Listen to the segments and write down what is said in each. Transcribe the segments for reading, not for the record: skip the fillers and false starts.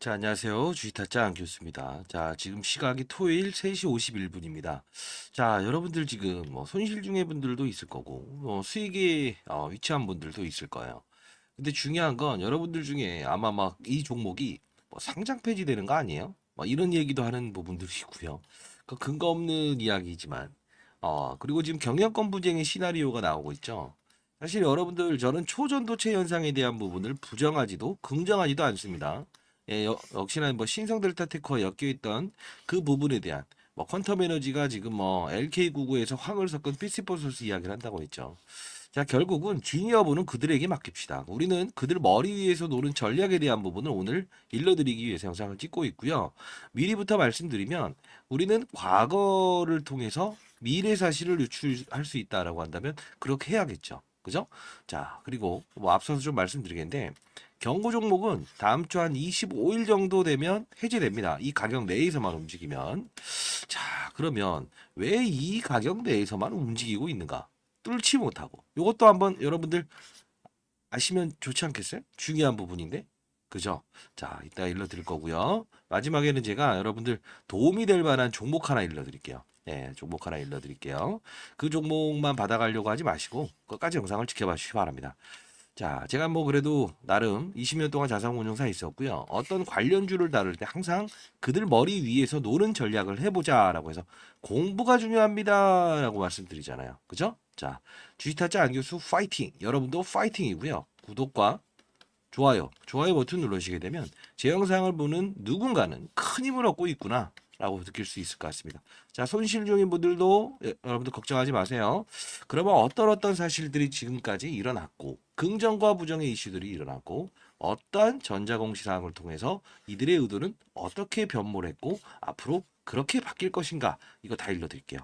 자, 안녕하세요. 주식타짜 안교수입니다. 자, 지금 시각이 토요일 3시 51분입니다. 자, 여러분들 지금 손실 중의 분들도 있을 거고, 수익에 위치한 분들도 있을 거예요. 근데 중요한 건 여러분들 중에 아마 막 이 종목이 상장 폐지되는 거 아니에요? 막 이런 얘기도 하는 부분들이 있고요. 그 근거 없는 이야기지만, 그리고 지금 경영권 분쟁의 시나리오가 나오고 있죠. 사실 여러분들 저는 초전도체 현상에 대한 부분을 부정하지도 긍정하지도 않습니다. 예, 역시나 신성 델타 테크와 엮여 있던 그 부분에 대한 퀀텀 에너지가 지금 LK99에서 황을 섞은 피시포소스 이야기를 한다고 했죠. 자, 결국은 진위 여부는 그들에게 맡깁시다. 우리는 그들 머리 위에서 노는 전략에 대한 부분을 오늘 일러드리기 위해서 영상을 찍고 있고요. 미리부터 말씀드리면 우리는 과거를 통해서 미래 사실을 유출할 수 있다라고 한다면 그렇게 해야겠죠. 그죠? 자, 그리고 앞서서 좀 말씀드리겠는데 경고 종목은 다음 주 한 25일 정도 되면 해제됩니다. 이 가격 내에서만 움직이면. 자, 그러면 왜 이 가격 내에서만 움직이고 있는가? 뚫지 못하고. 이것도 한번 여러분들 아시면 좋지 않겠어요? 중요한 부분인데. 그죠? 자, 이따 일러드릴 거고요. 마지막에는 제가 여러분들 도움이 될 만한 종목 하나 일러드릴게요. 네, 종목 하나 일러드릴게요. 그 종목만 받아가려고 하지 마시고 끝까지 영상을 지켜봐 주시기 바랍니다. 자, 제가 그래도 나름 20년 동안 자산운용사에 있었고요. 어떤 관련주를 다룰 때 항상 그들 머리 위에서 노는 전략을 해보자라고 해서 공부가 중요합니다라고 말씀드리잖아요. 그죠? 자, 주식타짜 안교수 파이팅! 여러분도 파이팅이고요. 구독과 좋아요 버튼 눌러주시게 되면 제 영상을 보는 누군가는 큰 힘을 얻고 있구나 라고 느낄 수 있을 것 같습니다. 자, 손실 중인 분들도 여러분들 걱정하지 마세요. 그러면 어떤 사실들이 지금까지 일어났고 긍정과 부정의 이슈들이 일어났고 어떠한 전자공시사항을 통해서 이들의 의도는 어떻게 변모했고 앞으로 그렇게 바뀔 것인가 이거 다 일러드릴게요.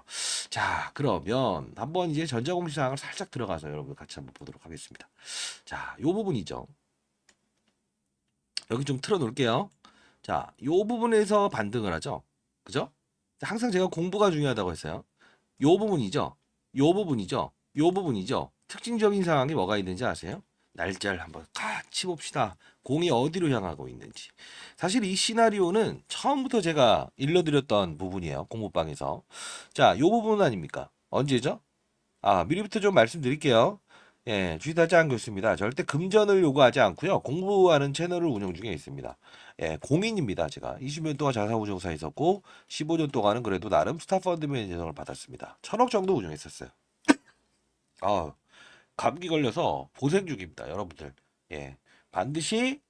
자, 그러면 한번 이제 전자공시사항을 살짝 들어가서 여러분 같이 한번 보도록 하겠습니다. 자, 요 부분이죠. 여기 좀 틀어놓을게요. 자, 요 부분에서 반등을 하죠. 그죠? 항상 제가 공부가 중요하다고 했어요. 요 부분이죠. 요 부분이죠. 요 부분이죠. 특징적인 상황이 뭐가 있는지 아세요? 날짜를 한번 같이 봅시다. 공이 어디로 향하고 있는지. 사실 이 시나리오는 처음부터 제가 일러드렸던 부분이에요. 공부방에서. 자, 요 부분 아닙니까? 언제죠? 미리부터 좀 말씀드릴게요. 예, 주식타짜 안교수입니다. 절대 금전을 요구하지 않고요. 공부하는 채널을 운영 중에 있습니다. 예, 공인입니다. 제가 20년 동안 자산운용사에 있었고 15년 동안은 그래도 나름 스타펀드 매니저를 받았습니다. 1,000억 정도 운영했었어요. 아, 감기 걸려서 보생 중입니다, 여러분들. 예, 반드시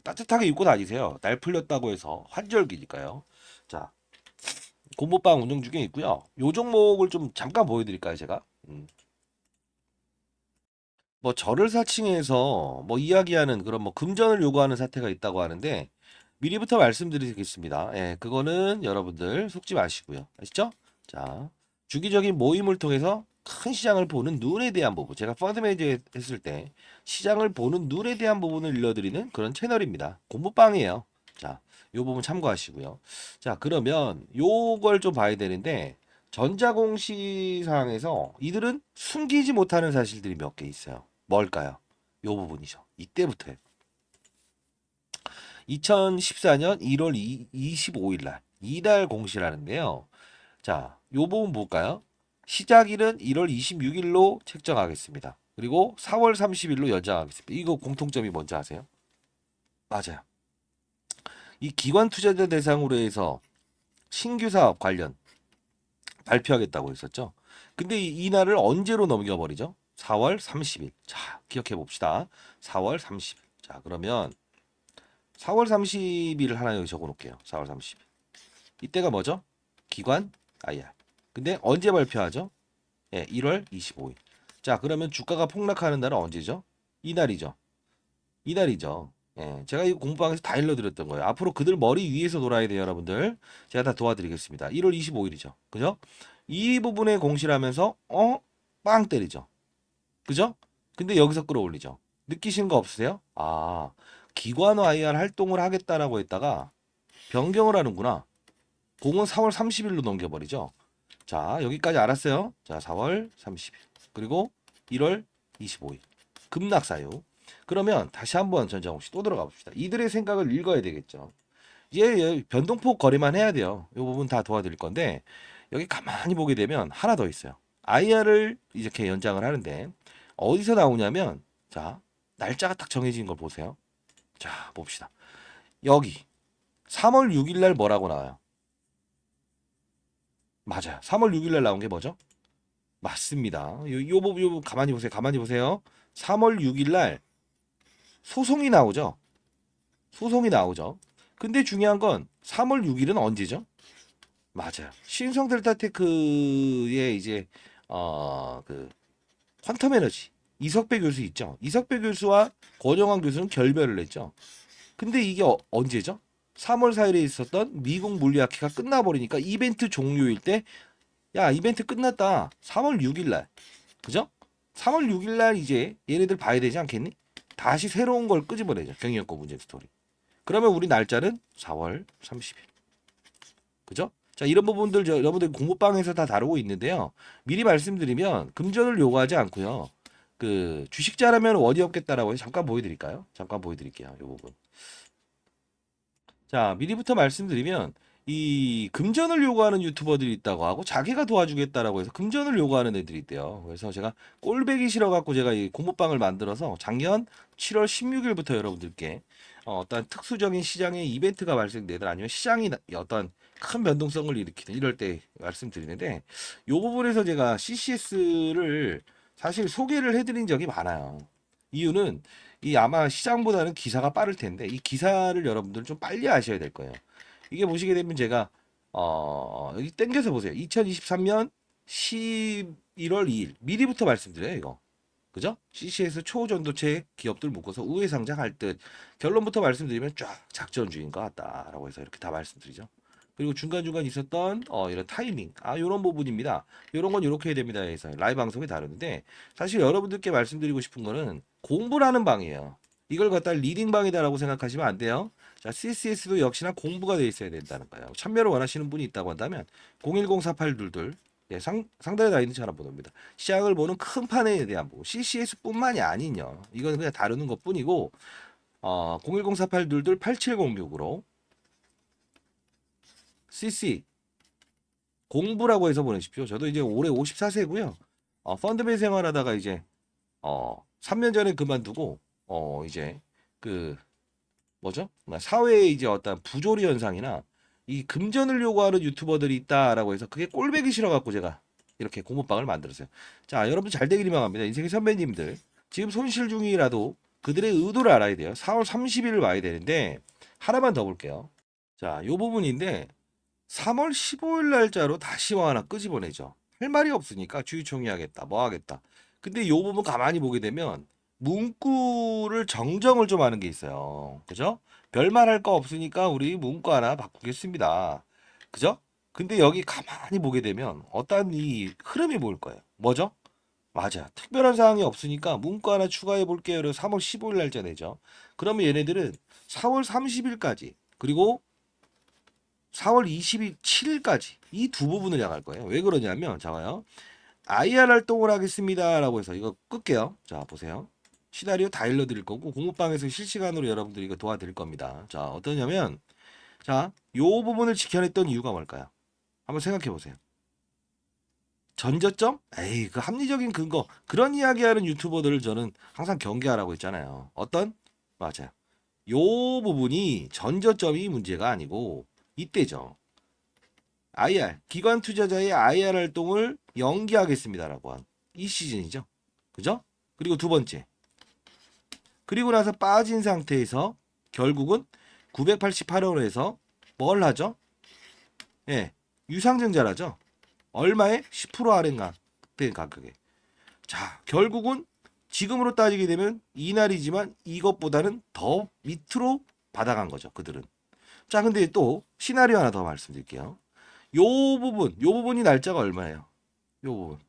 따뜻하게 입고 다니세요. 날 풀렸다고 해서 환절기니까요. 자, 공부방 운영 중에 있고요. 요 종목을 좀 잠깐 보여드릴까요, 제가? 절을 사칭해서 이야기하는 그런 금전을 요구하는 사태가 있다고 하는데 미리부터 말씀드리겠습니다. 예, 그거는 여러분들 속지 마시고요. 아시죠? 자, 주기적인 모임을 통해서 큰 시장을 보는 눈에 대한 부분. 제가 펀드 매니저 했을 때 시장을 보는 눈에 대한 부분을 일러드리는 그런 채널입니다. 공부방이에요. 자, 요 부분 참고하시고요. 자, 그러면 요걸 좀 봐야 되는데 전자공시상에서 이들은 숨기지 못하는 사실들이 몇 개 있어요. 뭘까요? 요 부분이죠. 이때부터요. 2014년 1월 25일 날 이달 공시라는데요. 자, 요 부분 볼까요? 시작일은 1월 26일로 책정하겠습니다. 그리고 4월 30일로 연장하겠습니다. 이거 공통점이 뭔지 아세요? 맞아요. 이 기관 투자자 대상으로 해서 신규 사업 관련 발표하겠다고 했었죠. 근데 이 날을 언제로 넘겨버리죠? 4월 30일. 자, 기억해 봅시다. 4월 30일. 자, 그러면 4월 30일 하나 여기 적어 놓을게요. 4월 30일. 이때가 뭐죠? 기관 IR. 근데 언제 발표하죠? 예, 1월 25일. 자, 그러면 주가가 폭락하는 날은 언제죠? 이날이죠. 이날이죠. 예, 제가 이 공부방에서 다 일러드렸던 거예요. 앞으로 그들 머리 위에서 놀아야 돼요, 여러분들. 제가 다 도와드리겠습니다. 1월 25일이죠. 그죠? 이 부분에 공시하면서 빵 때리죠. 그죠? 근데 여기서 끌어올리죠. 느끼시는 거 없으세요? 기관 IR 활동을 하겠다라고 했다가 변경을 하는구나. 공은 4월 30일로 넘겨버리죠. 자, 여기까지 알았어요. 자, 4월 30일. 그리고 1월 25일. 급락 사유. 그러면 다시 한번 전장욱 씨 또 들어가 봅시다. 이들의 생각을 읽어야 되겠죠. 이제 변동폭 거래만 해야 돼요. 이 부분 다 도와드릴 건데 여기 가만히 보게 되면 하나 더 있어요. IR을 이렇게 연장을 하는데 어디서 나오냐면 자 날짜가 딱 정해진 걸 보세요. 자 봅시다. 여기 3월 6일 날 뭐라고 나와요? 맞아요. 3월 6일 날 나온 게 뭐죠? 맞습니다. 요 가만히 보세요. 가만히 보세요. 3월 6일 날 소송이 나오죠. 소송이 나오죠. 근데 중요한 건 3월 6일은 언제죠? 맞아요. 신성 델타 테크의 이제 그 퀀텀 에너지 이석배 교수 있죠. 이석배 교수와 권영환 교수는 결별을 했죠. 근데 이게 언제죠? 3월 4일에 있었던 미국 물리학회가 끝나버리니까 이벤트 종료일 때 야 이벤트 끝났다. 3월 6일 날 그죠? 3월 6일 날 이제 얘네들 봐야 되지 않겠니? 다시 새로운 걸 끄집어내죠. 경영권 문제 스토리. 그러면 우리 날짜는 4월 30일. 그죠? 자, 이런 부분들 여러분들 공부방에서 다 다루고 있는데요. 미리 말씀드리면 금전을 요구하지 않고요. 그 주식자라면 원이 없겠다라고 해서 잠깐 보여드릴까요? 잠깐 보여드릴게요. 이 부분. 자, 미리부터 말씀드리면 이 금전을 요구하는 유튜버들이 있다고 하고 자기가 도와주겠다라고 해서 금전을 요구하는 애들이 있대요. 그래서 제가 꼴배기 싫어갖고 제가 이 공모방을 만들어서 작년 7월 16일부터 여러분들께 어떤 특수적인 시장의 이벤트가 발생되든 아니면 시장이 어떤 큰 변동성을 일으키든 이럴 때 말씀드리는데 이 부분에서 제가 CCS를 사실 소개를 해드린 적이 많아요. 이유는 이 아마 시장보다는 기사가 빠를 텐데 이 기사를 여러분들은 좀 빨리 아셔야 될 거예요. 이게 보시게 되면 제가 여기 땡겨서 보세요. 2023년 11월 2일 미리부터 말씀드려요, 이거. 그죠? CCS 초전도체 기업들 묶어서 우회 상장할 듯 결론부터 말씀드리면 쫙 작전주의인 것 같다라고 해서 이렇게 다 말씀드리죠. 그리고 중간중간 있었던 이런 타이밍 이런 부분입니다. 이런 건 이렇게 해야 됩니다. 해서 라이브 방송에 다루는데 사실 여러분들께 말씀드리고 싶은 거는 공부를 하는 방이에요. 이걸 갖다 리딩 방이다라고 생각하시면 안 돼요. 자, CCS도 역시나 공부가 돼 있어야 된다는 거예요. 참여를 원하시는 분이 있다고 한다면 0104822 예, 상단에 나 있는 전화번호입니다. 시장을 보는 큰 판에 대한 보고 CCS뿐만이 아니냐. 이건 그냥 다루는 것뿐이고 01048228706으로 CC 공부라고 해서 보내십시오. 저도 이제 올해 54세고요. 펀드맨 생활하다가 이제 3년 전에 그만두고 이제 그 뭐죠? 사회에 이제 어떤 부조리 현상이나 이 금전을 요구하는 유튜버들이 있다라고 해서 그게 꼴배기 싫어갖고 제가 이렇게 공모방을 만들었어요. 자, 여러분 잘 되기를 바랍니다. 인생의 선배님들 지금 손실 중이라도 그들의 의도를 알아야 돼요. 4월 30일을 와야 되는데 하나만 더 볼게요. 자, 요 부분인데 3월 15일 날짜로 다시 뭐 하나 끄집어내죠. 할 말이 없으니까 주주총회 하겠다, 뭐 하겠다. 근데 요 부분 가만히 보게 되면 문구를 정정을 좀 하는 게 있어요. 그죠? 별말 할 거 없으니까 우리 문구 하나 바꾸겠습니다. 그죠? 근데 여기 가만히 보게 되면 어떤 이 흐름이 보일 거예요. 뭐죠? 맞아. 특별한 사항이 없으니까 문구 하나 추가해 볼게요. 그래서 3월 15일 날짜 내죠. 그러면 얘네들은 4월 30일까지 그리고 4월 27일까지 이 두 부분을 향할 거예요. 왜 그러냐면 자봐요. IR 활동을 하겠습니다라고 해서 이거 끌게요. 자 보세요. 시나리오 다 일러드릴 거고 공모방에서 실시간으로 여러분들이 이거 도와드릴 겁니다. 자 어떠냐면 자 요 부분을 지켜냈던 이유가 뭘까요? 한번 생각해 보세요. 전저점? 에이 그 합리적인 근거 그런 이야기하는 유튜버들을 저는 항상 경계하라고 했잖아요. 어떤? 맞아요. 요 부분이 전저점이 문제가 아니고 이때죠. IR 기관 투자자의 IR 활동을 연기하겠습니다라고 한 이 시즌이죠. 그죠? 그리고 두 번째. 그리고 나서 빠진 상태에서 결국은 988원에서 뭘 하죠? 예. 유상증자라죠. 얼마에? 10% 아래된 가격에. 자, 결국은 지금으로 따지게 되면 이날이지만 이것보다는 더 밑으로 받아간 거죠. 그들은. 자, 근데 또 시나리오 하나 더 말씀드릴게요. 요 부분이 날짜가 얼마예요? 요 부분.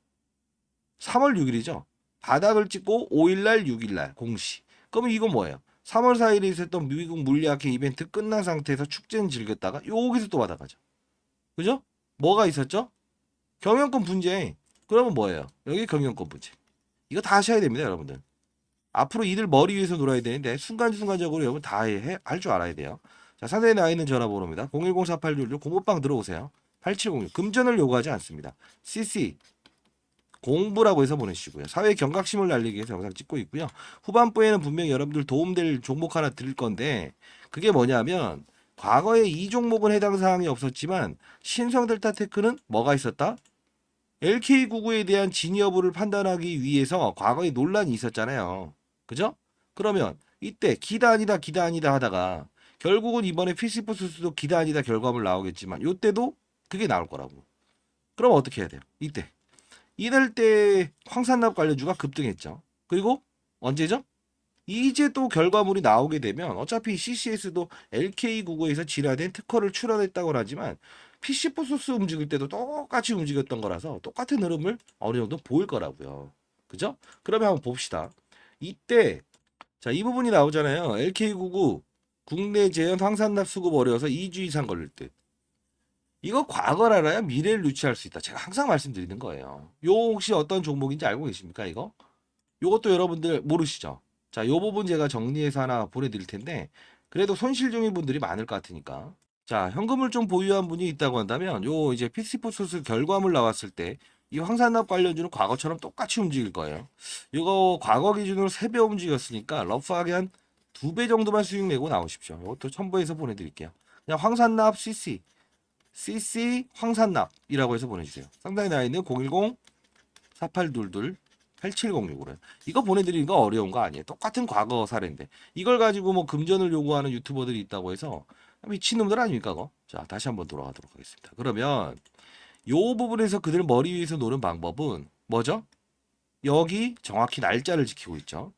3월 6일이죠. 바닥을 찍고 5일날, 6일날 공시. 그러면 이건 뭐예요? 3월 4일에 있었던 미국 물리학회 이벤트 끝난 상태에서 축제는 즐겼다가 여기서 또 받아가죠. 그죠? 뭐가 있었죠? 경영권 분쟁. 그러면 뭐예요? 여기 경영권 분쟁. 이거 다 하셔야 됩니다, 여러분들. 앞으로 이들 머리 위에서 놀아야 되는데 순간순간적으로 여러분 다 할 줄 알아야 돼요. 자, 상단에 나와 있는 전화번호입니다. 010-4866 공부방 들어오세요. 8706 금전을 요구하지 않습니다. CC 공부라고 해서 보내주시고요. 사회 경각심을 날리기 위해서 영상 찍고 있고요. 후반부에는 분명히 여러분들 도움될 종목 하나 드릴 건데 그게 뭐냐면 과거에 이 종목은 해당 사항이 없었지만 신성델타테크는 뭐가 있었다? LK99에 대한 진위 여부를 판단하기 위해서 과거에 논란이 있었잖아요. 그죠? 그러면 이때 기다 아니다 하다가 결국은 이번에 피시포스도 기다 아니다 결과물 나오겠지만 이때도 그게 나올 거라고. 그럼 어떻게 해야 돼요? 이럴 때 황산납 관련주가 급등했죠. 그리고 언제죠? 이제 또 결과물이 나오게 되면 어차피 CCS도 LK99에서 진화된 특허를 출원했다고 하지만 PC포소스 움직일 때도 똑같이 움직였던 거라서 똑같은 흐름을 어느 정도 보일 거라고요. 그죠? 그러면 한번 봅시다. 이때 자, 이 부분이 나오잖아요. LK99 국내 재현 황산납 수급 어려워서 2주 이상 걸릴 듯. 이거 과거를 알아야 미래를 유치할 수 있다. 제가 항상 말씀드리는 거예요. 요 혹시 어떤 종목인지 알고 계십니까, 이거? 요것도 여러분들 모르시죠? 자, 요 부분 제가 정리해서 하나 보내드릴 텐데, 그래도 손실 중인 분들이 많을 것 같으니까. 자, 현금을 좀 보유한 분이 있다고 한다면, 요 이제 피시포소스 결과물 나왔을 때, 이 황산납 관련주는 과거처럼 똑같이 움직일 거예요. 이거 과거 기준으로 3배 움직였으니까, 러프하게 한 2배 정도만 수익 내고 나오십시오. 이것도 첨부해서 보내드릴게요. 그냥 황산납 CC 황산납이라고 해서 보내주세요. 상단에 나와 있는 010-4822 8706으로요. 이거 보내드리는 거 어려운 거 아니에요. 똑같은 과거 사례인데 이걸 가지고 뭐 금전을 요구하는 유튜버들이 있다고 해서 미친놈들 아닙니까 그거? 자, 다시 한번 돌아가도록 하겠습니다. 그러면 요 부분에서 그들 머리 위에서 노는 방법은 뭐죠? 여기 정확히 날짜를 지키고 있죠.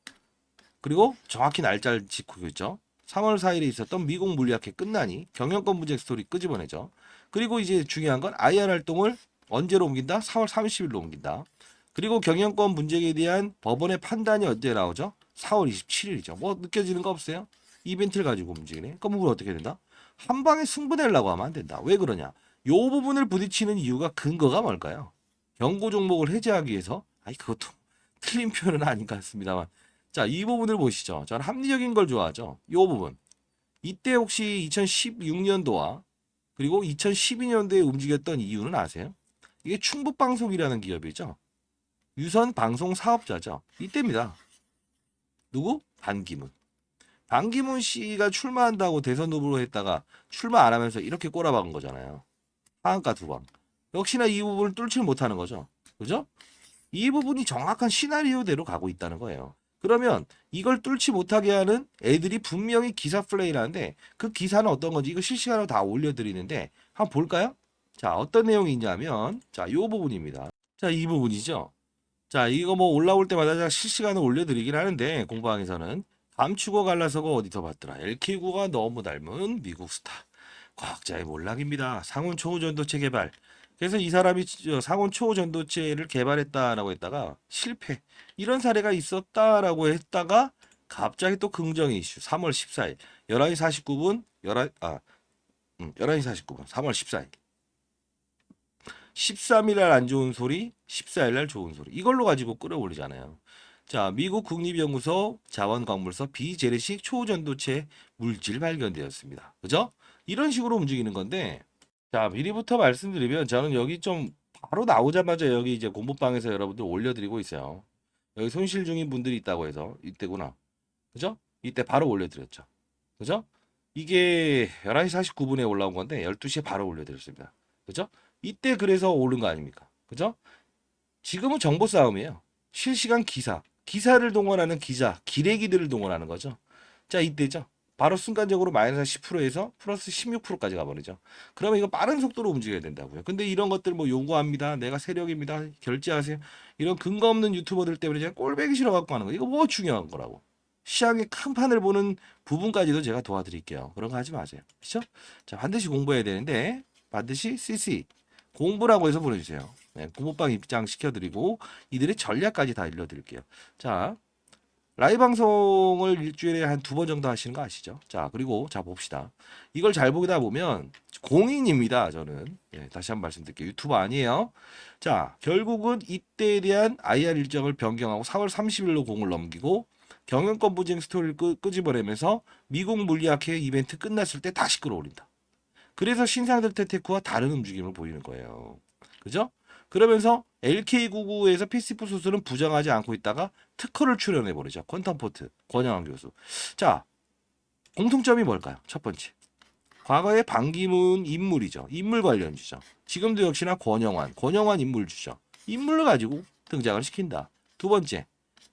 그리고 정확히 날짜를 지키고 있죠. 3월 4일에 있었던 미국 물리학회 끝나니 경영권 분쟁 스토리 끄집어내죠. 그리고 이제 중요한 건 IR 활동을 언제로 옮긴다? 4월 30일로 옮긴다. 그리고 경영권 분쟁에 대한 법원의 판단이 언제 나오죠? 4월 27일이죠. 뭐 느껴지는 거 없어요? 이벤트를 가지고 움직이네. 그럼 우리 어떻게 된다? 한 방에 승부내려고 하면 안 된다. 왜 그러냐? 요 부분을 부딪히는 이유가 근거가 뭘까요? 경고 종목을 해제하기 위해서 아니 그것도 틀린 표현은 아닌 것 같습니다만 자, 이 부분을 보시죠. 저는 합리적인 걸 좋아하죠. 이 부분. 이때 혹시 2016년도와 그리고 2012년도에 움직였던 이유는 아세요? 이게 충북방송이라는 기업이죠. 유선 방송 사업자죠. 이때입니다. 누구? 반기문. 반기문 씨가 출마한다고 대선 후보로 했다가 출마 안 하면서 이렇게 꼬라박은 거잖아요. 하한가 두 방. 역시나 이 부분을 뚫지 못하는 거죠. 그죠? 이 부분이 정확한 시나리오대로 가고 있다는 거예요. 그러면 이걸 뚫지 못하게 하는 애들이 분명히 기사 플레이를 하는데 그 기사는 어떤 건지 이거 실시간으로 다 올려드리는데 한번 볼까요? 자, 어떤 내용이 있냐면 자, 이 부분입니다. 자, 이 부분이죠. 자, 이거 뭐 올라올 때마다 제가 실시간으로 올려드리긴 하는데 공방에서는 감추고 갈라서고 어디서 봤더라. LK9가 너무 닮은 미국 스타. 과학자의 몰락입니다. 상온 초전도체 개발. 그래서 이 사람이 상온 초전도체를 개발했다라고 했다가 실패. 이런 사례가 있었다라고 했다가 갑자기 또 긍정의 이슈. 3월 14일 11시 49분 11시 49분 3월 14일 13일 날 안 좋은 소리, 14일 날 좋은 소리. 이걸로 가지고 끌어올리잖아요. 자, 미국 국립연구소 자원광물소 비재래식 초전도체 물질 발견되었습니다. 그죠? 이런 식으로 움직이는 건데, 자, 미리부터 말씀드리면 저는 여기 좀 바로 나오자마자 여기 이제 공부방에서 여러분들 올려드리고 있어요. 여기 손실 중인 분들이 있다고 해서 이때구나. 그죠? 이때 바로 올려드렸죠. 그죠? 이게 11시 49분에 올라온 건데 12시에 바로 올려드렸습니다. 그죠? 이때 그래서 오른 거 아닙니까? 그죠? 지금은 정보 싸움이에요. 실시간 기사를 동원하는 기자, 기레기들을 동원하는 거죠. 자, 이때죠. 바로 순간적으로 마이너스 10%에서 플러스 16%까지 가버리죠. 그러면 이거 빠른 속도로 움직여야 된다고요. 근데 이런 것들 뭐 요구합니다. 내가 세력입니다. 결제하세요. 이런 근거 없는 유튜버들 때문에 제가 꼴배기 싫어 갖고 하는 거. 이거 뭐 중요한 거라고. 시장의 큰 판을 보는 부분까지도 제가 도와드릴게요. 그런 거 하지 마세요. 그렇죠? 자, 반드시 공부해야 되는데 반드시 CC 공부라고 해서 보내주세요. 네, 공부방 입장 시켜드리고 이들의 전략까지 다 알려드릴게요. 자, 라이브 방송을 일주일에 한 2번 정도 하시는 거 아시죠? 자, 그리고 자 봅시다. 이걸 잘 보다 보면 공인입니다. 저는 다시 한번 말씀드릴게요. 유튜브 아니에요. 자, 결국은 이때에 대한 IR 일정을 변경하고 4월 30일로 공을 넘기고 경영권 분쟁 스토리를 끄집어내면서 미국 물리학회 이벤트 끝났을 때 다시 끌어올린다. 그래서 신상들테 테크와 다른 움직임을 보이는 거예요. 그죠? 그러면서 LK99에서 피시프 소스는 부정하지 않고 있다가 특허를 출연해버리죠. 퀀텀포트 권영환 교수. 자, 공통점이 뭘까요? 첫 번째. 과거에 반기문 인물이죠. 인물 관련주죠. 지금도 역시나 권영환 인물주죠. 인물을 가지고 등장을 시킨다. 두 번째.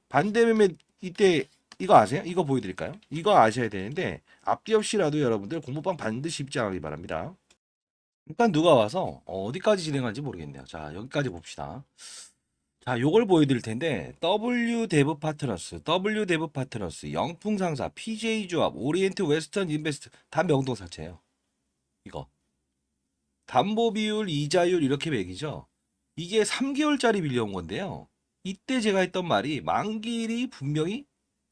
반대매매 이때 이거 아세요? 이거 보여드릴까요? 이거 아셔야 되는데 앞뒤 없이라도 여러분들 공부방 반드시 입장하기 바랍니다. 일단 누가 와서 어디까지 진행할지 모르겠네요. 자, 여기까지 봅시다. 자, 요걸 보여드릴 텐데 W 데브 파트너스, 영풍상사, PJ 조합, 오리엔트 웨스턴 인베스트 다 명동사채예요. 이거 담보 비율, 이자율 이렇게 매기죠. 이게 3개월짜리 빌려온 건데요. 이때 제가 했던 말이 만기일이 분명히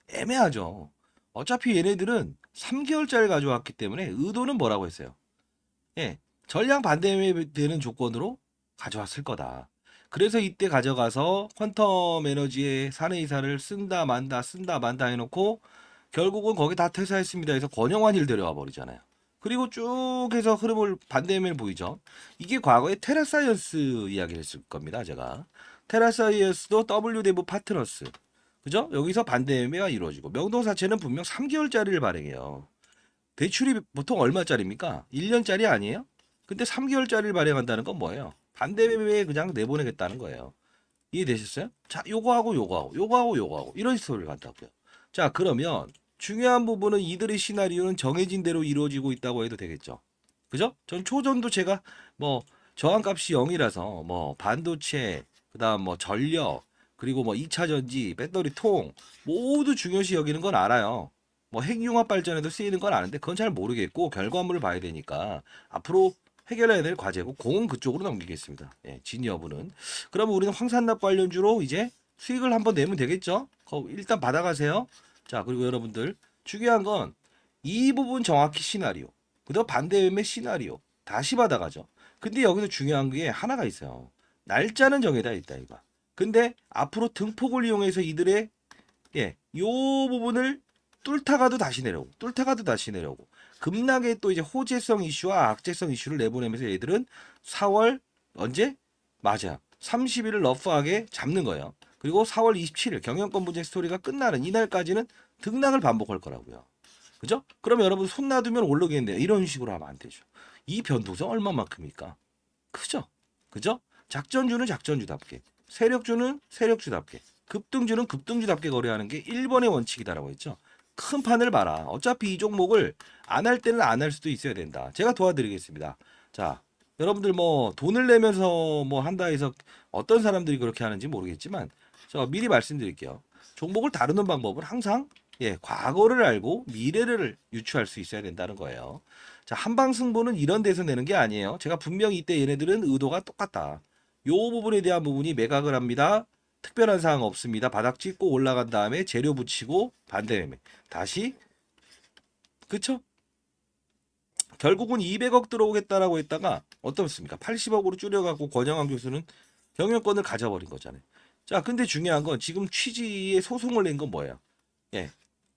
애매하죠. 어차피 얘네들은 3개월짜리 가져왔기 때문에 의도는 뭐라고 했어요? 예, 전량 반대되는 조건으로 가져왔을 거다. 그래서 이때 가져가서 퀀텀 에너지의 사내이사를 쓴다 만다 해놓고 결국은 거기 다 퇴사했습니다 해서 권영환이를 데려와 버리잖아요. 그리고 쭉 해서 흐름을 반대면 보이죠. 이게 과거에 테라사이언스 이야기를 했을 겁니다. 제가 테라사이언스도 W대부 파트너스, 그죠? 여기서 반대매매가 이루어지고 명동사채는 분명 3개월짜리를 발행해요. 대출이 보통 얼마짜리입니까? 1년짜리 아니에요? 근데 3개월짜리를 발행한다는 건 뭐예요? 반대매매에 그냥 내보내겠다는 거예요. 이해되셨어요? 자, 요거하고 이런 스토리를 간다고요. 자, 그러면 중요한 부분은 이들의 시나리오는 정해진 대로 이루어지고 있다고 해도 되겠죠. 그죠? 전 초전도 제가 뭐 저항값이 0이라서 뭐 반도체, 그다음 뭐 전력, 그리고 뭐 2차 전지, 배터리 통 모두 중요시 여기는 건 알아요. 뭐 핵융합 발전에도 쓰이는 건 아는데 그건 잘 모르겠고 결과물을 봐야 되니까 앞으로 해결해야 될 과제고 공은 그쪽으로 넘기겠습니다. 예, 진 여부는. 그러면 우리는 황산납 관련주로 이제 수익을 한번 내면 되겠죠? 일단 받아가세요. 자, 그리고 여러분들 중요한 건 이 부분 정확히 시나리오. 그다음 반대매매 시나리오. 다시 받아가죠. 근데 여기서 중요한 게 하나가 있어요. 날짜는 정해져 있다 이거. 근데 앞으로 등폭을 이용해서 이들의 요 부분을 뚫다가도 다시 내려오고 급락의 또 이제 호재성 이슈와 악재성 이슈를 내보내면서 얘들은 4월 언제? 맞아. 30일을 러프하게 잡는 거예요. 그리고 4월 27일 경영권 분쟁 스토리가 끝나는 이날까지는 등락을 반복할 거라고요. 그죠? 그럼 여러분 손 놔두면 오르겠는데 이런 식으로 하면 안 되죠. 이 변동성 얼마만큼입니까? 크죠? 그죠? 작전주는 작전주답게, 세력주는 세력주답게, 급등주는 급등주답게 거래하는 게 1번의 원칙이다라고 했죠. 큰 판을 봐라. 어차피 이 종목을 안 할 때는 안 할 수도 있어야 된다. 제가 도와드리겠습니다. 자, 여러분들 뭐 돈을 내면서 뭐 한다 해서 어떤 사람들이 그렇게 하는지 모르겠지만 저 미리 말씀드릴게요. 종목을 다루는 방법은 항상 과거를 알고 미래를 유추할 수 있어야 된다는 거예요. 자, 한방 승부는 이런 데서 내는 게 아니에요. 제가 분명히 이때 얘네들은 의도가 똑같다. 요 부분에 대한 부분이 매각을 합니다. 특별한 사항 없습니다. 바닥 찍고 올라간 다음에 재료 붙이고 반대매매. 다시 그쵸? 결국은 200억 들어오겠다라고 했다가 어떻습니까? 80억으로 줄여갖고 권영환 교수는 경영권을 가져버린 거잖아요. 자, 근데 중요한 건 지금 취지에 소송을 낸 건 뭐예요? 예,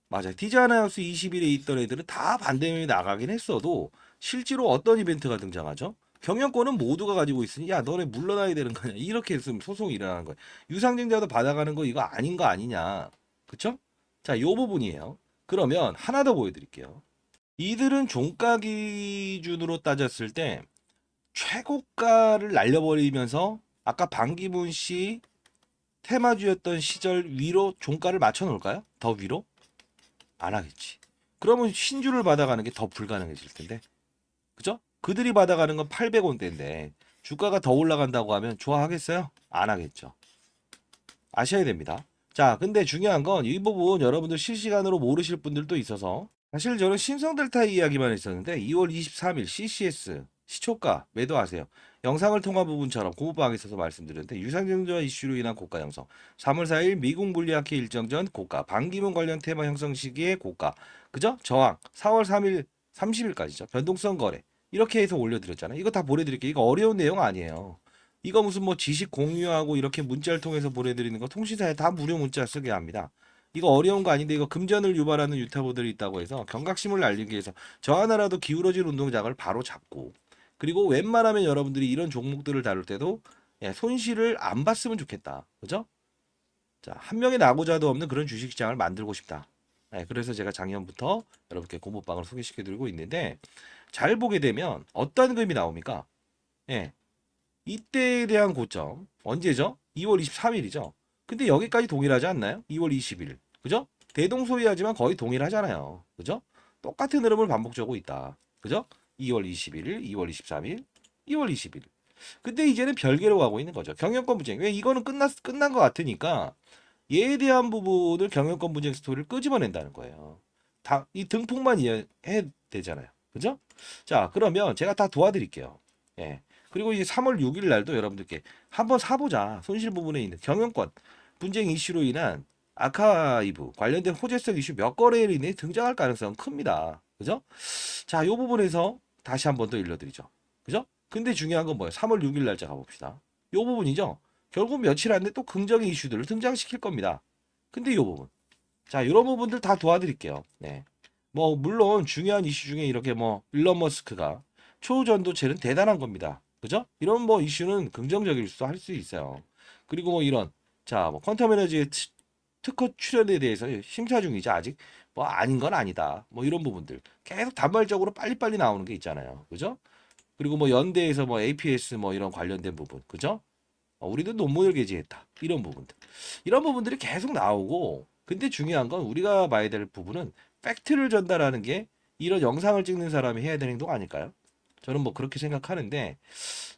맞아요. 디자이너하우스 21에 있던 애들은 다 반대면이 나가긴 했어도 실제로 어떤 이벤트가 등장하죠? 경영권은 모두가 가지고 있으니 야 너네 물러나야 되는 거냐 이렇게 했으면 소송이 일어나는 거예요. 유상증자도 받아가는 거 이거 아닌 거 아니냐. 그쵸? 자, 요 부분이에요. 그러면 하나 더 보여드릴게요. 이들은 종가 기준으로 따졌을 때 최고가를 날려버리면서 아까 반기문 씨 테마주였던 시절 위로 종가를 맞춰 놓을까요? 더 위로? 안 하겠지. 그러면 신주를 받아가는 게 더 불가능해질 텐데. 그죠? 그들이 받아가는 건 800원대인데 주가가 더 올라간다고 하면 좋아하겠어요? 안 하겠죠. 아셔야 됩니다. 자, 근데 중요한 건 이 부분 여러분들 실시간으로 모르실 분들도 있어서 사실 저는 신성델타 이야기만 했었는데 2월 23일 CCS 시초가 매도하세요. 영상을 통한 부분처럼 공부방에 있어서 말씀드렸는데 유상증자 이슈로 인한 고가 형성 3월 4일 미국 물리학회 일정 전 고가 반기문 관련 테마 형성 시기의 고가 그죠? 저항 4월 3일 30일까지죠. 변동성 거래 이렇게 해서 올려드렸잖아요. 이거 다 보내드릴게요. 이거 어려운 내용 아니에요. 이거 무슨 뭐 지식 공유하고 이렇게 문자를 통해서 보내드리는 거 통신사에 다 무료 문자 쓰게 합니다. 이거 어려운 거 아닌데 이거 금전을 유발하는 유타보들이 있다고 해서 경각심을 날리기 위해서 저 하나라도 기울어진 운동장을 바로 잡고, 그리고 웬만하면 여러분들이 이런 종목들을 다룰 때도 손실을 안 봤으면 좋겠다. 그죠? 자, 한 명의 나고자도 없는 그런 주식시장을 만들고 싶다. 그래서 제가 작년부터 여러분께 공모방을 소개시켜드리고 있는데, 잘 보게 되면 어떤 그림이 나옵니까? 예, 이때에 대한 고점 언제죠? 2월 23일이죠. 근데 여기까지 동일하지 않나요? 2월 20일. 그죠? 대동소이하지만 거의 동일하잖아요. 그죠? 똑같은 흐름을 반복적으로 있다. 그죠? 2월 21일, 2월 23일, 2월 20일. 근데 이제는 별개로 가고 있는 거죠. 경영권 분쟁. 왜 이거는 끝난 것 같으니까 얘에 대한 부분을 경영권 분쟁 스토리를 끄집어낸다는 거예요. 다 이 등폭만 이해해야 되잖아요. 그죠? 자, 그러면 제가 다 도와드릴게요. 예. 그리고 이제 3월 6일 날도 여러분들께 한번 사보자. 손실 부분에 있는 경영권 분쟁 이슈로 인한 아카이브 관련된 호재성 이슈 몇 거래일 이내에 등장할 가능성은 큽니다. 그죠? 자, 요 부분에서 다시 한번 더 일러드리죠. 그죠? 근데 중요한 건 뭐예요? 3월 6일 날짜 가봅시다. 요 부분이죠. 결국 며칠 안에 또 긍정의 이슈들을 등장시킬 겁니다. 근데 요 부분. 자, 이런 부분들 다 도와드릴게요. 네. 뭐 물론 중요한 이슈 중에 이렇게 뭐 일론 머스크가 초전도체는 대단한 겁니다. 그죠? 이런 뭐 이슈는 긍정적일 수 할 수 있어요. 그리고 뭐 이런 뭐 퀀텀 에너지의 특허 출연에 대해서 심사 중이죠. 아직 뭐 아닌 건 아니다. 뭐 이런 부분들 계속 단발적으로 빨리빨리 나오는 게 있잖아요. 그죠? 그리고 뭐 연대에서 뭐 APS 뭐 이런 관련된 부분. 그죠? 우리도 논문을 게재했다. 이런 부분들. 이런 부분들이 계속 나오고, 근데 중요한 건 우리가 봐야 될 부분은 팩트를 전달하는 게 이런 영상을 찍는 사람이 해야 되는 행동 아닐까요? 저는 뭐 그렇게 생각하는데,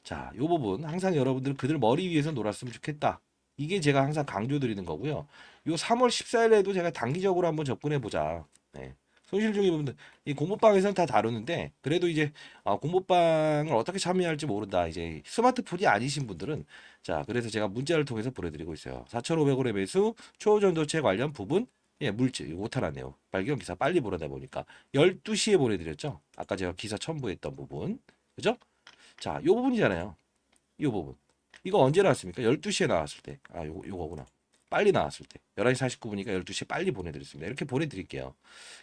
자, 요 부분 항상 여러분들은 그들 머리 위에서 놀았으면 좋겠다. 이게 제가 항상 강조드리는 거고요. 요 3월 14일에도 제가 단기적으로 한번 접근해 보자. 네. 손실 중인 부분들 이 공모방에서는 다 다루는데, 그래도 이제 공모방을 어떻게 참여할지 모른다. 이제 스마트폰이 아니신 분들은, 자, 그래서 제가 문자를 통해서 보내드리고 있어요. 4,500원의 매수 초전도체 관련 부분, 물질 이거 못하나네요. 발견 기사 빨리 보내다 보니까 12시에 보내드렸죠. 아까 제가 기사 첨부했던 부분, 그죠? 자, 요 부분이잖아요. 이 부분. 이거 언제 나왔습니까? 12시에 나왔을 때. 요거구나. 빨리 나왔을 때. 11시 49분이니까 12시에 빨리 보내드렸습니다. 이렇게 보내드릴게요.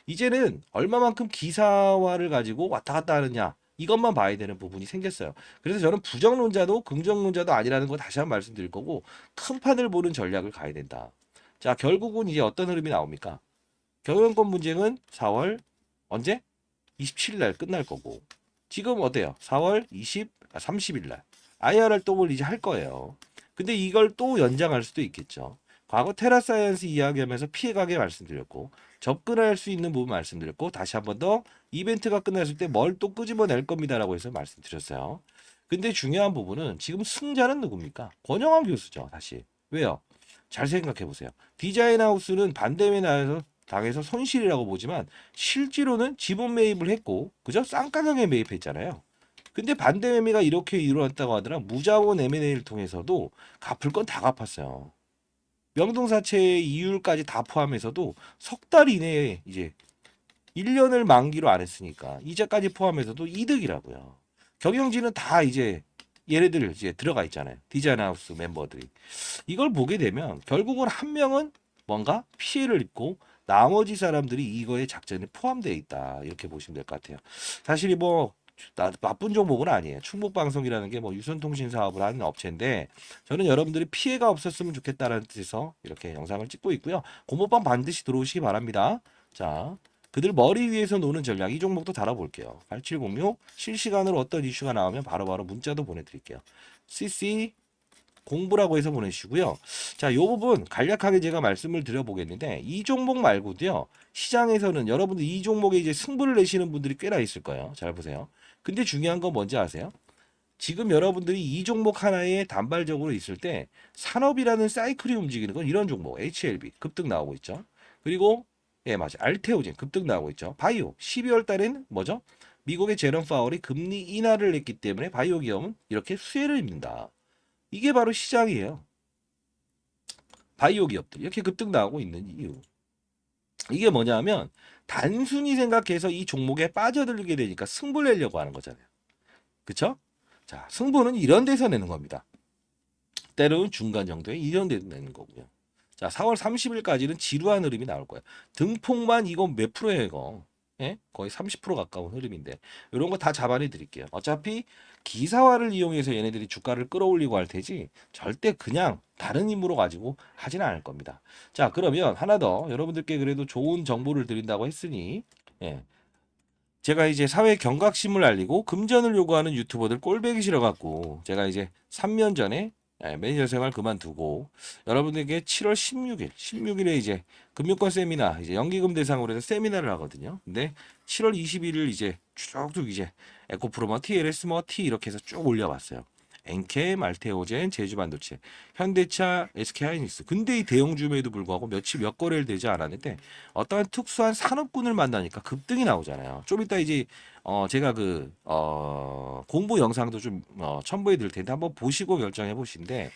이제는 얼마만큼 기사화를 가지고 왔다 갔다 하느냐. 이것만 봐야 되는 부분이 생겼어요. 그래서 저는 부정론자도 긍정론자도 아니라는 거 다시 한번 말씀드릴 거고, 큰 판을 보는 전략을 가야 된다. 자, 결국은 이제 어떤 흐름이 나옵니까? 경영권 분쟁은 4월 언제? 27일 날 끝날 거고, 지금 어때요? 4월 30일 날 IR 활동을 이제 할 거예요. 근데 이걸 또 연장할 수도 있겠죠. 과거 테라사이언스 이야기하면서 피해가게 말씀드렸고, 접근할 수 있는 부분 말씀드렸고, 다시 한번 더 이벤트가 끝났을 때 뭘 또 끄집어낼 겁니다라고 해서 말씀드렸어요. 근데 중요한 부분은 지금 승자는 누굽니까? 권영환 교수죠. 다시 왜요? 잘 생각해 보세요. 디자인 하우스는 반대에 나서 당해서 손실이라고 보지만 실제로는 지분 매입을 했고, 그죠? 쌍가격에 매입했잖아요. 근데 반대 매매가 이렇게 이루어졌다고 하더라. 무자본 M&A를 통해서도 갚을 건 다 갚았어요. 명동사채의 이율까지 다 포함해서도 석 달 이내에 이제 1년을 만기로 안 했으니까 이자까지 포함해서도 이득이라고요. 경영진은 다 이제 얘네들 이제 들어가 있잖아요. 디자인하우스 멤버들이. 이걸 보게 되면 결국은 한 명은 뭔가 피해를 입고 나머지 사람들이 이거의 작전에 포함되어 있다. 이렇게 보시면 될 것 같아요. 사실 뭐 나쁜 종목은 아니에요. 충북방송이라는 게 뭐 유선통신 사업을 하는 업체인데, 저는 여러분들이 피해가 없었으면 좋겠다라는 뜻에서 이렇게 영상을 찍고 있고요. 공모방 반드시 들어오시기 바랍니다. 자, 그들 머리 위에서 노는 전략, 이 종목도 다뤄볼게요. 8706 실시간으로 어떤 이슈가 나오면 바로바로 문자도 보내드릴게요. CC 공부라고 해서 보내주시고요. 자, 이 부분 간략하게 제가 말씀을 드려보겠는데, 이 종목 말고도요, 시장에서는 여러분들 이 종목에 이제 승부를 내시는 분들이 꽤나 있을 거예요. 잘 보세요. 근데 중요한 건 뭔지 아세요? 지금 여러분들이 이 종목 하나에 단발적으로 있을 때 산업이라는 사이클이 움직이는 건 이런 종목 HLB 급등 나오고 있죠. 그리고 맞아, 알테오젠 급등 나오고 있죠. 바이오 12월 달에는 뭐죠? 미국의 제롬 파월이 금리 인하를 했기 때문에 바이오 기업은 이렇게 수혜를 입는다. 이게 바로 시장이에요. 바이오 기업들 이렇게 급등 나오고 있는 이유. 이게 뭐냐면 단순히 생각해서 이 종목에 빠져들게 되니까 승부를 내려고 하는 거잖아요. 그쵸? 자, 승부는 이런 데서 내는 겁니다. 때로는 중간 정도에 이런 데서 내는 거고요. 자, 자, 4월 30일까지는 지루한 흐름이 나올 거예요. 등폭만 이거 몇 프로예요, 이거? 예? 거의 30% 가까운 흐름인데 이런 거 다 잡아내 드릴게요. 어차피 기사화를 이용해서 얘네들이 주가를 끌어올리고 할 테지 절대 그냥 다른 힘으로 가지고 하지는 않을 겁니다. 자, 그러면 하나 더 여러분들께 그래도 좋은 정보를 드린다고 했으니 예. 제가 이제 사회 경각심을 알리고 금전을 요구하는 유튜버들 꼴배기 싫어갖고 제가 이제 3년 전에 매니저 생활 그만두고 여러분에게 7월 16일에 이제 금융권 세미나 이제 연기금 대상으로 해서 세미나를 하거든요. 근데 7월 21일 이제 쭉쭉 이제 에코프로머 TLS 뭐 T 이렇게 해서 쭉 올려봤어요. 엔캠, 알테오젠, 제주반도체, 현대차, SK하이닉스. 근데 이 대형주임에도 불구하고 며칠 몇 거래를 되지 않았는데 어떠한 특수한 산업군을 만나니까 급등이 나오잖아요. 좀 이따 이제 제가 공부 영상도 좀 첨부해 드릴 텐데 한번 보시고 결정해 보신데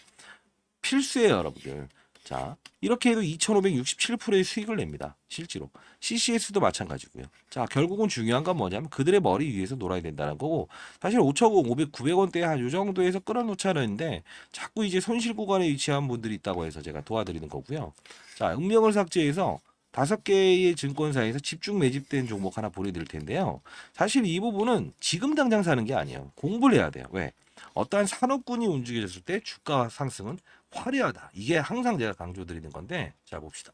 필수예요, 여러분들. 자, 이렇게 해도 2,567%의 수익을 냅니다. 실제로. CCS도 마찬가지고요. 자, 결국은 중요한 건 뭐냐면 그들의 머리 위에서 놀아야 된다는 거고 사실 5,500, 900원대 한 요 정도에서 끌어놓자는데 자꾸 이제 손실 구간에 위치한 분들이 있다고 해서 제가 도와드리는 거고요. 자, 익명을 삭제해서 5개의 증권사에서 집중 매집된 종목 하나 보내드릴 텐데요. 사실 이 부분은 지금 당장 사는 게 아니에요. 공부를 해야 돼요. 왜? 어떠한 산업군이 움직여졌을 때 주가 상승은 화려하다. 이게 항상 제가 강조드리는 건데, 자 봅시다.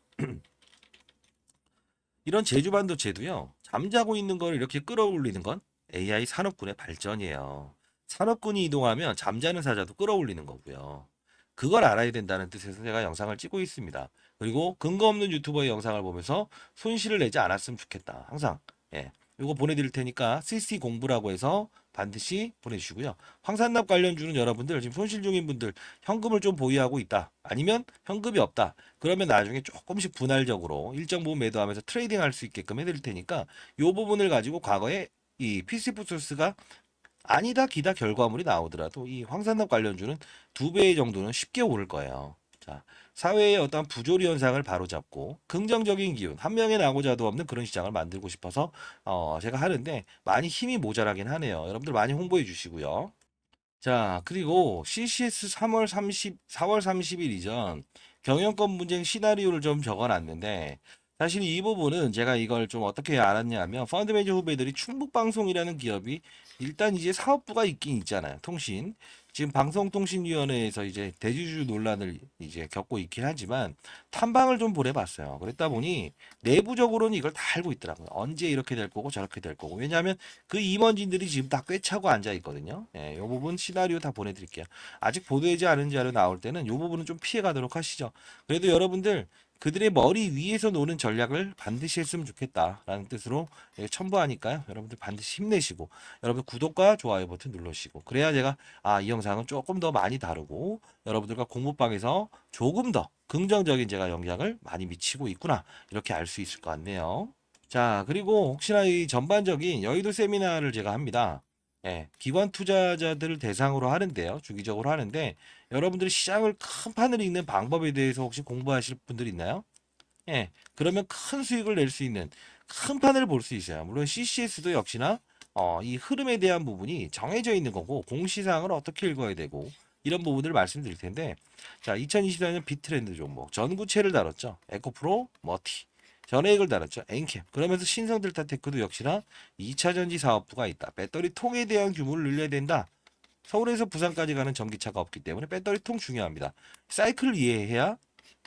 이런 제주반도체도요. 잠자고 있는 걸 이렇게 끌어올리는 건 AI 산업군의 발전이에요. 산업군이 이동하면 잠자는 사자도 끌어올리는 거고요. 그걸 알아야 된다는 뜻에서 제가 영상을 찍고 있습니다. 그리고 근거 없는 유튜버의 영상을 보면서 손실을 내지 않았으면 좋겠다. 항상 예. 이거 보내드릴 테니까 CC 공부라고 해서 반드시 보내주시고요. 황산납 관련주는 여러분들 지금 손실 중인 분들 현금을 좀 보유하고 있다. 아니면 현금이 없다. 그러면 나중에 조금씩 분할적으로 일정 부분 매도하면서 트레이딩 할 수 있게끔 해드릴 테니까 이 부분을 가지고 과거에 이 PC푸드스가 아니다 기다 결과물이 나오더라도 이 황산납 관련주는 2배 정도는 쉽게 오를 거예요. 자, 사회의 어떤 부조리 현상을 바로잡고 긍정적인 기운, 한 명의 나고자도 없는 그런 시장을 만들고 싶어서 제가 하는데 많이 힘이 모자라긴 하네요. 여러분들 많이 홍보해 주시고요. 자, 그리고 CCS 4월 30일 이전 경영권 분쟁 시나리오를 좀 적어놨는데 사실 이 부분은 제가 이걸 좀 어떻게 알았냐면 펀드 매니저 후배들이 충북방송이라는 기업이 일단 이제 사업부가 있긴 있잖아요. 통신. 지금 방송통신위원회에서 이제 대주주 논란을 이제 겪고 있긴 하지만 탐방을 좀 보내봤어요. 그랬다 보니 내부적으로는 이걸 다 알고 있더라고요. 언제 이렇게 될 거고 저렇게 될 거고. 왜냐하면 그 임원진들이 지금 다 꿰차고 앉아 있거든요. 예, 요 부분 시나리오 다 보내드릴게요. 아직 보도되지 않은 자료 나올 때는 요 부분은 좀 피해 가도록 하시죠. 그래도 여러분들 그들의 머리 위에서 노는 전략을 반드시 했으면 좋겠다라는 뜻으로 예, 첨부하니까요. 여러분들 반드시 힘내시고 여러분 구독과 좋아요 버튼 눌러주시고 그래야 제가 이 영상은 조금 더 많이 다루고 여러분들과 공부방에서 조금 더 긍정적인 제가 영향을 많이 미치고 있구나 이렇게 알 수 있을 것 같네요. 자, 그리고 혹시나 이 전반적인 여의도 세미나를 제가 합니다. 예, 기관 투자자들을 대상으로 하는데요. 주기적으로 하는데 여러분들이 시장을 큰 판을 읽는 방법에 대해서 혹시 공부하실 분들 있나요? 예, 그러면 큰 수익을 낼 수 있는 큰 판을 볼 수 있어요. 물론 CCS도 역시나 이 흐름에 대한 부분이 정해져 있는 거고 공시사항을 어떻게 읽어야 되고 이런 부분들을 말씀드릴 텐데 자, 2024년 비트렌드 종목 전구체를 다뤘죠. 에코프로, 머티. 전액을 달았죠. 엔캡. 그러면서 신성델타테크도 역시나 2차 전지 사업부가 있다. 배터리 통에 대한 규모를 늘려야 된다. 서울에서 부산까지 가는 전기차가 없기 때문에 배터리 통 중요합니다. 사이클을 이해해야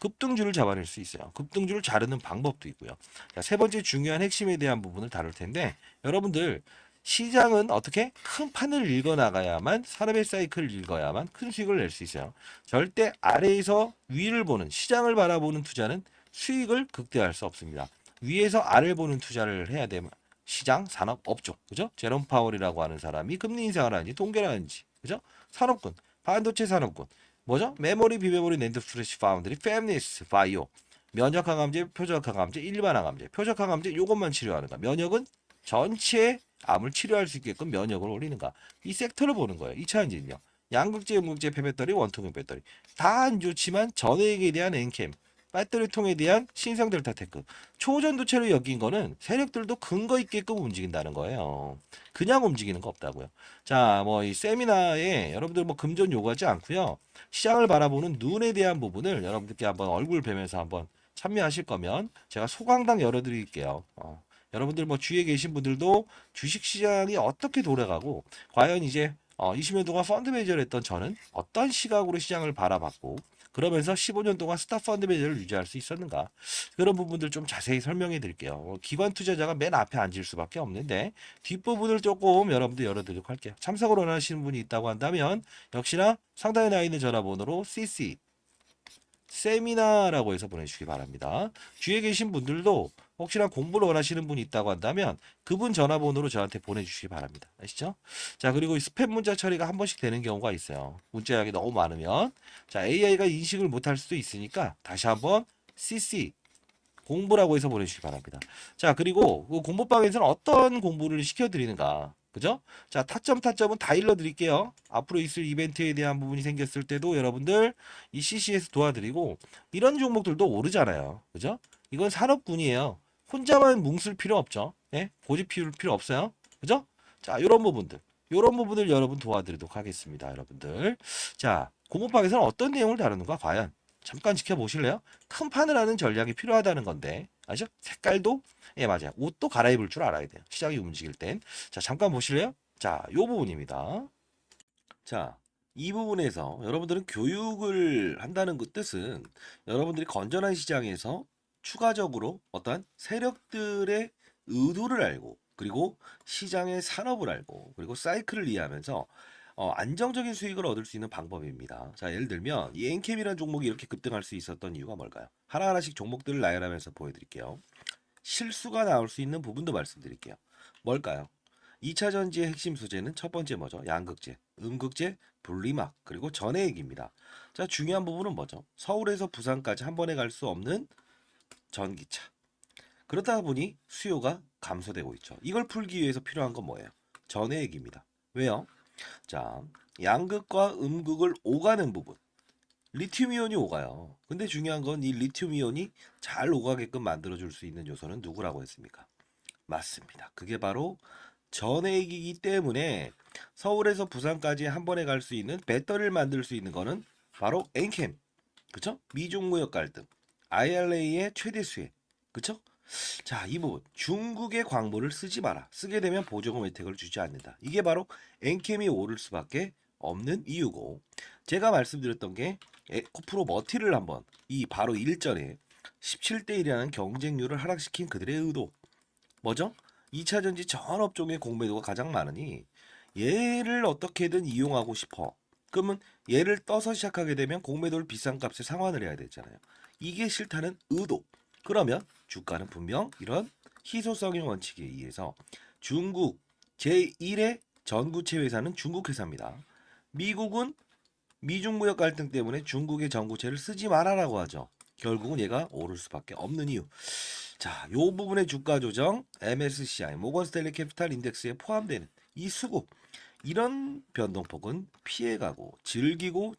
급등주를 잡아낼 수 있어요. 급등주를 자르는 방법도 있고요. 자, 세 번째 중요한 핵심에 대한 부분을 다룰 텐데 여러분들 시장은 어떻게 큰 판을 읽어 나가야만 산업의 사이클을 읽어야만 큰 수익을 낼 수 있어요. 절대 아래에서 위를 보는 시장을 바라보는 투자는 수익을 극대화할 수 없습니다. 위에서 아래를 보는 투자를 해야 되면 시장, 산업, 업종, 그죠? 제롬 파월이라고 하는 사람이 금리 인상을 하는지 동결을 하는지, 그죠? 산업군, 반도체 산업군, 뭐죠? 메모리, 비메모리, 낸드, 프레시, 파운드리, 팹리스, 바이오, 면역 항암제, 표적 항암제, 일반 항암제, 표적 항암제 요것만 치료하는가? 면역은 전체 암을 치료할 수 있게끔 면역을 올리는가? 이 섹터를 보는 거예요. 2차 엔진요. 양극재, 음극재, 폐배터리, 원통형 배터리 다 안 좋지만 전액에 대한 엔캠 배터리통에 대한 신성 델타 테크. 초전도체로 여긴 거는 세력들도 근거 있게끔 움직인다는 거예요. 그냥 움직이는 거 없다고요. 자, 뭐 이 세미나에 여러분들 뭐 금전 요구하지 않고요. 시장을 바라보는 눈에 대한 부분을 여러분들께 한번 얼굴 뵈면서 한번 참여하실 거면 제가 소강당 열어드릴게요. 여러분들 뭐 주위에 계신 분들도 주식시장이 어떻게 돌아가고 과연 이제 20년 동안 펀드 매니저를 했던 저는 어떤 시각으로 시장을 바라봤고 그러면서 15년 동안 스타 펀드 매니저를 유지할 수 있었는가 그런 부분들 좀 자세히 설명해 드릴게요. 기관 투자자가 맨 앞에 앉을 수밖에 없는데 뒷부분을 조금 여러분들 열어드리도록 할게요. 참석을 원하시는 분이 있다고 한다면 역시나 상단에 나와 있는 전화번호로 CC 세미나라고 해서 보내주시기 바랍니다. 뒤에 계신 분들도 혹시나 공부를 원하시는 분이 있다고 한다면 그분 전화번호로 저한테 보내주시기 바랍니다. 아시죠? 자, 그리고 스팸 문자 처리가 한 번씩 되는 경우가 있어요. 문자량이 너무 많으면 자, AI가 인식을 못할 수도 있으니까 다시 한번 CC 공부라고 해서 보내주시기 바랍니다. 자, 그리고 그 공부방에서는 어떤 공부를 시켜드리는가? 그죠? 자, 타점은 다 일러드릴게요. 앞으로 있을 이벤트에 대한 부분이 생겼을 때도 여러분들 이 CC에서 도와드리고 이런 종목들도 오르잖아요. 그죠? 이건 산업군이에요. 혼자만 뭉쓸 필요 없죠. 예? 고집 피울 필요 없어요. 그죠? 자, 요런 부분들 여러분 도와드리도록 하겠습니다. 여러분들. 자, 공부방에서는 어떤 내용을 다루는가? 과연 잠깐 지켜보실래요? 큰 판을 하는 전략이 필요하다는 건데 아죠? 색깔도 예 맞아요. 옷도 갈아입을 줄 알아야 돼요. 시장이 움직일 땐. 자 잠깐 보실래요? 자 요 부분입니다. 자 이 부분에서 여러분들은 교육을 한다는 그 뜻은 여러분들이 건전한 시장에서 추가적으로 어떠한 세력들의 의도를 알고 그리고 시장의 산업을 알고 그리고 사이클을 이해하면서 안정적인 수익을 얻을 수 있는 방법입니다. 자, 예를 들면 이 엔캠이라는 종목이 이렇게 급등할 수 있었던 이유가 뭘까요? 하나하나씩 종목들을 나열하면서 보여드릴게요. 실수가 나올 수 있는 부분도 말씀드릴게요. 뭘까요? 2차 전지의 핵심 소재는 첫 번째 뭐죠? 양극재, 음극재, 분리막, 그리고 전해액입니다. 자, 중요한 부분은 뭐죠? 서울에서 부산까지 한 번에 갈 수 없는 전기차. 그러다 보니 수요가 감소되고 있죠. 이걸 풀기 위해서 필요한 건 뭐예요? 전해액입니다. 왜요? 자, 양극과 음극을 오가는 부분. 리튬 이온이 오가요. 근데 중요한 건 이 리튬 이온이 잘 오가게끔 만들어줄 수 있는 요소는 누구라고 했습니까? 맞습니다. 그게 바로 전해액이기 때문에 서울에서 부산까지 한 번에 갈 수 있는 배터리를 만들 수 있는 거는 바로 엔캠. 그쵸? 미중무역 갈등. IRA의 최대 수혜. 그쵸? 자, 이 부분. 중국의 광물을 쓰지 마라. 쓰게 되면 보조금 혜택을 주지 않는다. 이게 바로 엔캠이 오를 수밖에 없는 이유고. 제가 말씀드렸던 게 에코프로 머티를 한번 이 바로 일전에 17대 1이라는 경쟁률을 하락시킨 그들의 의도. 뭐죠? 2차 전지 전 업종의 공매도가 가장 많으니 얘를 어떻게든 이용하고 싶어. 그러면 얘를 떠서 시작하게 되면 공매도를 비싼 값에 상환을 해야 되잖아요. 이게 싫다는 의도. 그러면 주가는 분명 이런 희소성의 원칙에 의해서 중국 제1의 전구체 회사는 중국 회사입니다. 미국은 미중 무역 갈등 때문에 중국의 전구체를 쓰지 말아라고 하죠. 결국은 얘가 오를 수밖에 없는 이유. 자, 요 부분의 주가 조정 MSCI 모건스탠리 캐피탈 인덱스에 포함되는 이 수급 이런 변동폭은 피해가고 즐기고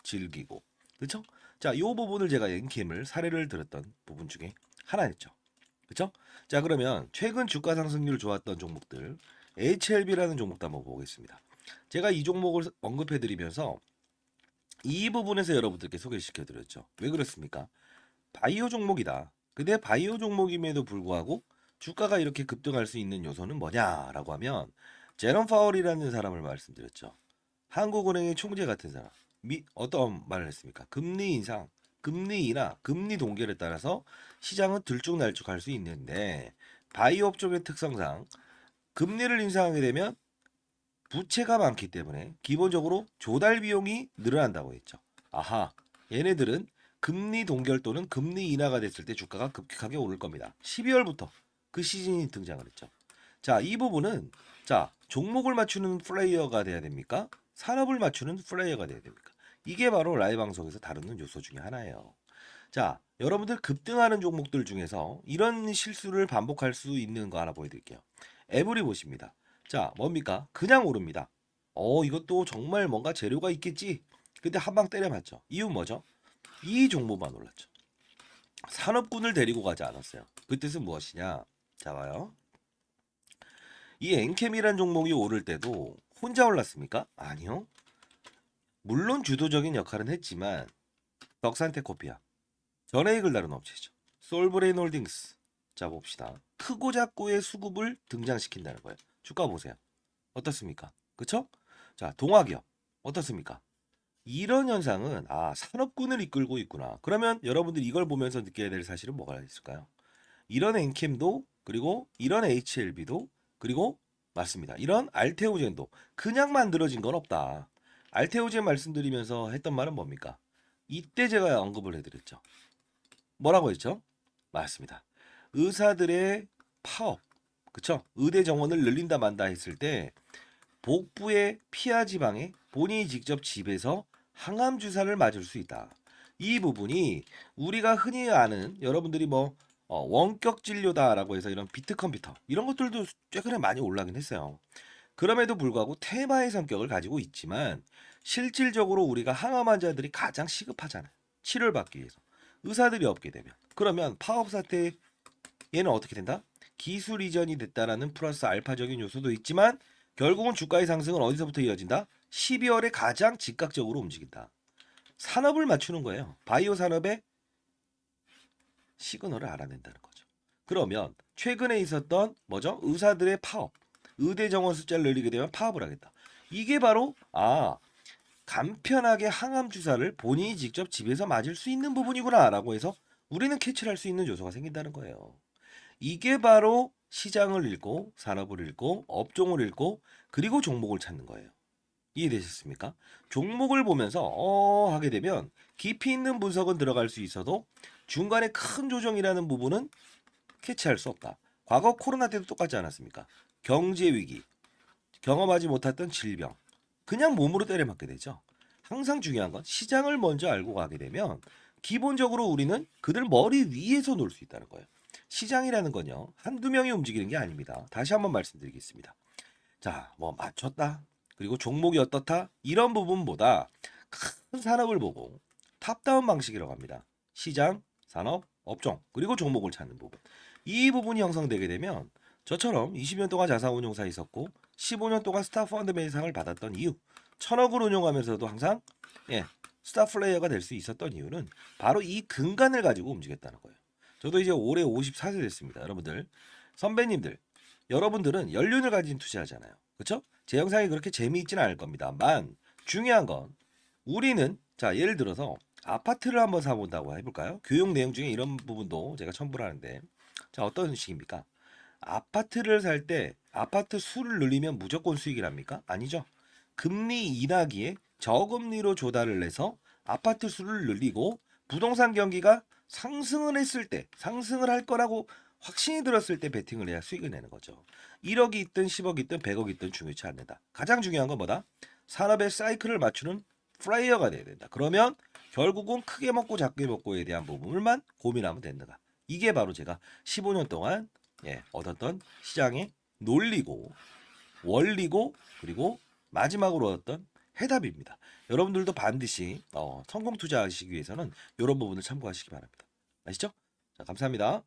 그렇죠? 자, 요 부분을 제가 엔캠을 사례를 들었던 부분 중에 하나였죠. 그렇죠? 자, 그러면 최근 주가 상승률 좋았던 종목들 HLB라는 종목도 한번 보겠습니다. 제가 이 종목을 언급해 드리면서 이 부분에서 여러분들께 소개시켜 드렸죠. 왜 그렇습니까? 바이오 종목이다. 근데 바이오 종목임에도 불구하고 주가가 이렇게 급등할 수 있는 요소는 뭐냐라고 하면 제롬 파월이라는 사람을 말씀드렸죠. 한국은행의 총재 같은 사람. 어떤 말을 했습니까? 금리 인상, 금리 인하, 금리 동결에 따라서 시장은 들쭉날쭉할 수 있는데 바이오 업종의 특성상 금리를 인상하게 되면 부채가 많기 때문에 기본적으로 조달 비용이 늘어난다고 했죠. 아하, 얘네들은 금리 동결 또는 금리 인하가 됐을 때 주가가 급격하게 오를 겁니다. 12월부터 그 시즌이 등장을 했죠. 자, 이 부분은 자, 종목을 맞추는 플레이어가 돼야 됩니까? 산업을 맞추는 플레이어가 돼야 됩니까? 이게 바로 라이브 방송에서 다루는 요소 중에 하나예요. 자, 여러분들 급등하는 종목들 중에서 이런 실수를 반복할 수 있는 거 하나 보여드릴게요. 에브리 보십니다. 자, 뭡니까? 그냥 오릅니다. 이것도 정말 뭔가 재료가 있겠지. 근데 한 방 때려맞죠. 이유 뭐죠? 이 종목만 올랐죠. 산업군을 데리고 가지 않았어요. 그 뜻은 무엇이냐? 자 봐요. 이 엔캠이란 종목이 오를 때도 혼자 올랐습니까? 아니요. 물론 주도적인 역할은 했지만 덕산테코피아, 전해익을 다룬 업체죠. 솔브레인 홀딩스. 자 봅시다. 크고 작고의 수급을 등장시킨다는 거예요. 주가 보세요. 어떻습니까? 그쵸? 자 동화기업 어떻습니까? 이런 현상은 산업군을 이끌고 있구나. 그러면 여러분들이 이걸 보면서 느껴야 될 사실은 뭐가 있을까요? 이런 엔캠도 그리고 이런 HLB도 그리고 맞습니다. 이런 알테오젠도 그냥 만들어진 건 없다. 알테오젠 말씀드리면서 했던 말은 뭡니까? 이때 제가 언급을 해드렸죠. 뭐라고 했죠? 맞습니다. 의사들의 파업, 그쵸? 의대 정원을 늘린다 만다 했을 때 복부의 피하 지방에 본인이 직접 집에서 항암 주사를 맞을 수 있다. 이 부분이 우리가 흔히 아는 여러분들이 뭐 원격 진료다라고 해서 이런 비트 컴퓨터 이런 것들도 최근에 많이 올라긴 했어요. 그럼에도 불구하고 테마의 성격을 가지고 있지만 실질적으로 우리가 항암 환자들이 가장 시급하잖아요. 치료를 받기 위해서. 의사들이 없게 되면 그러면 파업 사태 얘는 어떻게 된다? 기술 이전이 됐다라는 플러스 알파적인 요소도 있지만 결국은 주가의 상승은 어디서부터 이어진다? 12월에 가장 즉각적으로 움직인다. 산업을 맞추는 거예요. 바이오 산업의 시그널을 알아낸다는 거죠. 그러면 최근에 있었던 뭐죠? 의사들의 파업, 의대 정원 숫자를 늘리게 되면 파업을 하겠다. 이게 바로 간편하게 항암 주사를 본인이 직접 집에서 맞을 수 있는 부분이구나라고 해서 우리는 캐치를 할 수 있는 요소가 생긴다는 거예요. 이게 바로 시장을 읽고 산업을 읽고 업종을 읽고 그리고 종목을 찾는 거예요. 이해되셨습니까? 종목을 보면서 하게 되면 깊이 있는 분석은 들어갈 수 있어도 중간에 큰 조정이라는 부분은 캐치할 수 없다. 과거 코로나 때도 똑같지 않았습니까? 경제 위기, 경험하지 못했던 질병, 그냥 몸으로 때려맞게 되죠. 항상 중요한 건 시장을 먼저 알고 가게 되면 기본적으로 우리는 그들 머리 위에서 놀 수 있다는 거예요. 시장이라는 건요. 한두 명이 움직이는 게 아닙니다. 다시 한번 말씀드리겠습니다. 자, 뭐 맞췄다. 그리고 종목이 어떻다. 이런 부분보다 큰 산업을 보고 탑다운 방식이라고 합니다. 시장, 산업, 업종, 그리고 종목을 찾는 부분. 이 부분이 형성되게 되면 저처럼 20년 동안 자산운용사에 있었고 15년 동안 스타 펀드 매상을 받았던 이유, 1000억을 운용하면서도 항상 스타 플레이어가 될 수 있었던 이유는 바로 이 근간을 가지고 움직였다는 거예요. 저도 이제 올해 54세 됐습니다. 여러분들, 선배님들, 여러분들은 연륜을 가진 투자하잖아요. 그렇죠? 제 영상이 그렇게 재미있지는 않을 겁니다만 중요한 건 우리는 자 예를 들어서 아파트를 한번 사본다고 해볼까요? 교육 내용 중에 이런 부분도 제가 첨부를 하는데 자 어떤 식입니까? 아파트를 살 때 아파트 수를 늘리면 무조건 수익이랍니까? 아니죠. 금리 인하기에 저금리로 조달을 해서 아파트 수를 늘리고 부동산 경기가 상승을 했을 때 상승을 할 거라고 확신이 들었을 때 베팅을 해야 수익을 내는 거죠. 1억이 있든 10억이 있든 100억이 있든 중요치 않는다. 가장 중요한 건 뭐다? 산업의 사이클을 맞추는 플레이어가 돼야 된다. 그러면 결국은 크게 먹고 작게 먹고에 대한 부분을만 고민하면 된다. 이게 바로 제가 15년 동안 얻었던 시장의 논리고 원리고 그리고 마지막으로 얻었던 해답입니다. 여러분들도 반드시 성공 투자하시기 위해서는 이런 부분을 참고하시기 바랍니다. 아시죠? 자, 감사합니다.